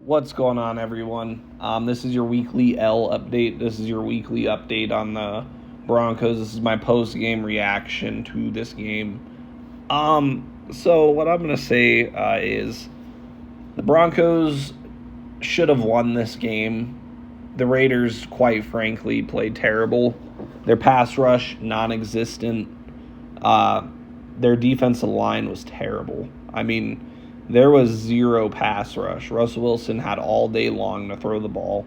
What's going on, everyone? This is your weekly L update. This is your weekly update on the Broncos. This is my post-game reaction to this game. So what I'm gonna say is the Broncos should have won this game. The Raiders, quite frankly, played terrible. Their pass rush, non-existent. Their defensive line was terrible. I mean, there was zero pass rush. Russell Wilson had all day long to throw the ball.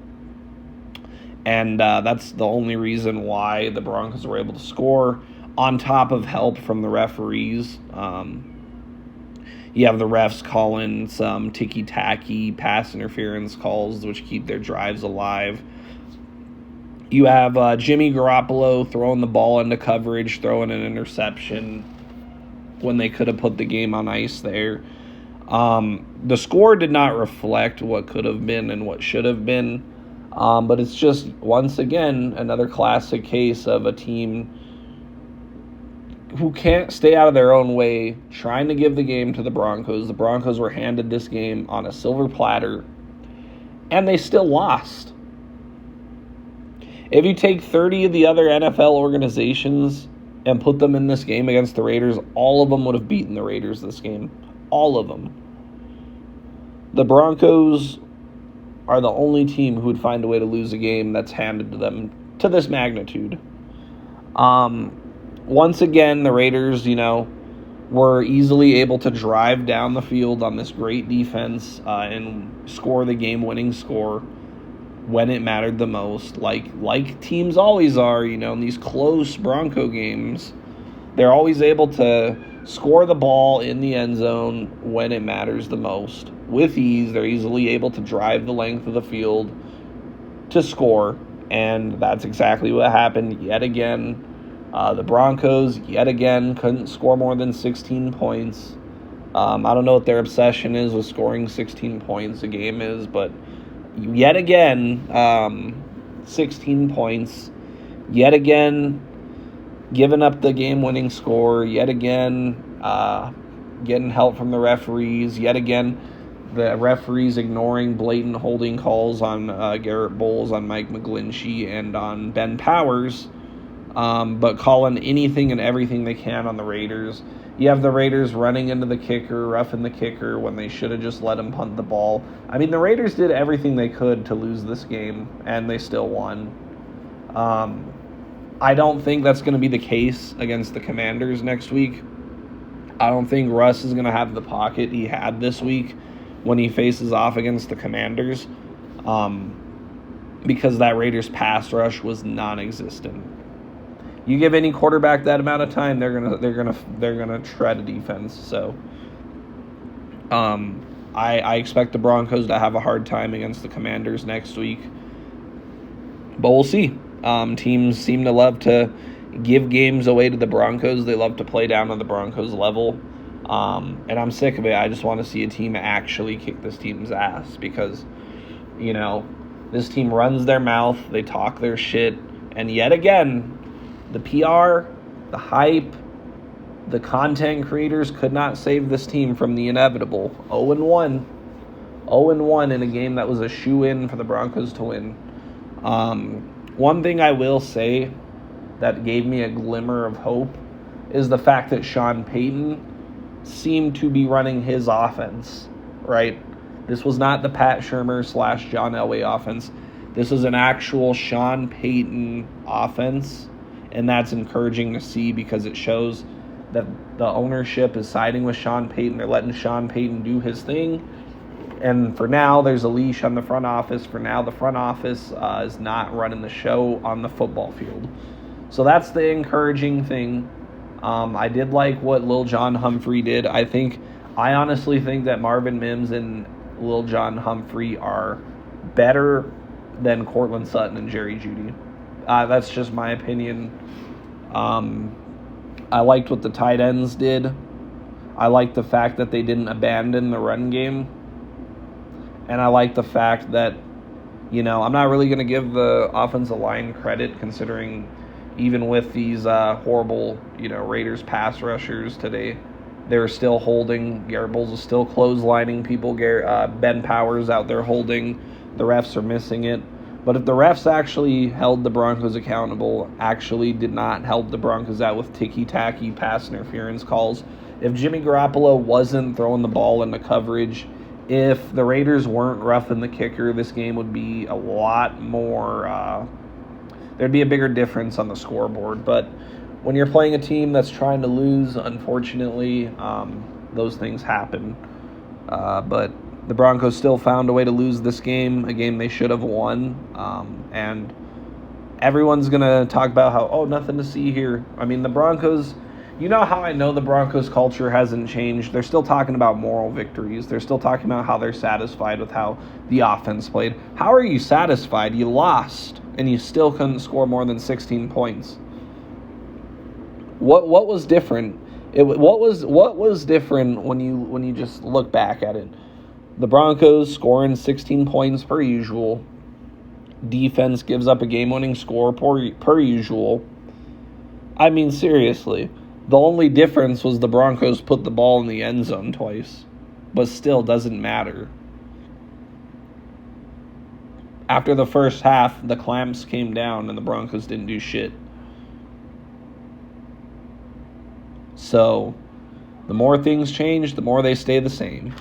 And that's the only reason why the Broncos were able to score, on top of help from the referees. You have the refs calling some ticky-tacky pass interference calls, which keep their drives alive. You have Jimmy Garoppolo throwing the ball into coverage, throwing an interception when they could have put the game on ice there. The score did not reflect what could have been and what should have been, but it's just, once again, another classic case of a team who can't stay out of their own way, trying to give the game to the Broncos. The Broncos were handed this game on a silver platter, and they still lost. If you take 30 of the other NFL organizations and put them in this game against the Raiders, all of them would have beaten the Raiders this game. All of them. The Broncos are the only team who would find a way to lose a game that's handed to them to this magnitude. Once again, the Raiders, were easily able to drive down the field on this great defense and score the game-winning score when it mattered the most, like teams always are, in these close Bronco games. They're always able to score the ball in the end zone when it matters the most. With ease, they're easily able to drive the length of the field to score, and that's exactly what happened yet again. The Broncos, yet again, couldn't score more than 16 points. I don't know what their obsession is with scoring 16 points a game is, but yet again, 16 points. Yet again, giving up the game-winning score. Yet again, getting help from the referees. Yet again, the referees ignoring blatant holding calls on Garrett Bowles, on Mike McGlinchey, and on Ben Powers, but calling anything and everything they can on the Raiders. You have the Raiders running into the kicker, roughing the kicker when they should have just let him punt the ball. I mean, the Raiders did everything they could to lose this game, and they still won. I don't think that's going to be the case against the Commanders next week. I don't think Russ is going to have the pocket he had this week when he faces off against the Commanders, because that Raiders pass rush was non-existent. You give any quarterback that amount of time, they're gonna shred a defense. So, I expect the Broncos to have a hard time against the Commanders next week, but we'll see. Teams seem to love to give games away to the Broncos. They love to play down on the Broncos level, and I'm sick of it. I just want to see a team actually kick this team's ass, because, this team runs their mouth, they talk their shit, and yet again, the PR, the hype, the content creators could not save this team from the inevitable. 0-1. 0-1 in a game that was a shoo-in for the Broncos to win. One thing I will say that gave me a glimmer of hope is the fact that Sean Payton seemed to be running his offense, right? This was not the Pat Shurmur / John Elway offense. This is an actual Sean Payton offense. And that's encouraging to see, because it shows that the ownership is siding with Sean Payton. They're letting Sean Payton do his thing. And for now, there's a leash on the front office. For now, the front office is not running the show on the football field. So that's the encouraging thing. I did like what Lil John Humphrey did. I honestly think that Marvin Mims and Lil John Humphrey are better than Cortland Sutton and Jerry Jeudy. That's just my opinion. I liked what the tight ends did. I liked the fact that they didn't abandon the run game. And I like the fact that, I'm not really going to give the offensive line credit, considering even with these horrible, Raiders pass rushers today, they were still holding. Garrett Bowles is still clotheslining people. Ben Powers out there holding. The refs are missing it. But if the refs actually held the Broncos accountable, actually did not help the Broncos out with ticky-tacky pass interference calls, if Jimmy Garoppolo wasn't throwing the ball into coverage, if the Raiders weren't roughing the kicker, this game would be a lot more, there'd be a bigger difference on the scoreboard. But when you're playing a team that's trying to lose, unfortunately, those things happen. But the Broncos still found a way to lose this game, a game they should have won. And everyone's going to talk about how, nothing to see here. I mean, the Broncos, you know how I know the Broncos culture hasn't changed? They're still talking about moral victories. They're still talking about how they're satisfied with how the offense played. How are you satisfied? You lost, and you still couldn't score more than 16 points. What was different? What was different when you just look back at it? The Broncos scoring 16 points per usual. Defense gives up a game-winning score per usual. I mean, seriously. The only difference was the Broncos put the ball in the end zone twice. But still doesn't matter. After the first half, the clamps came down and the Broncos didn't do shit. So, the more things change, the more they stay the same.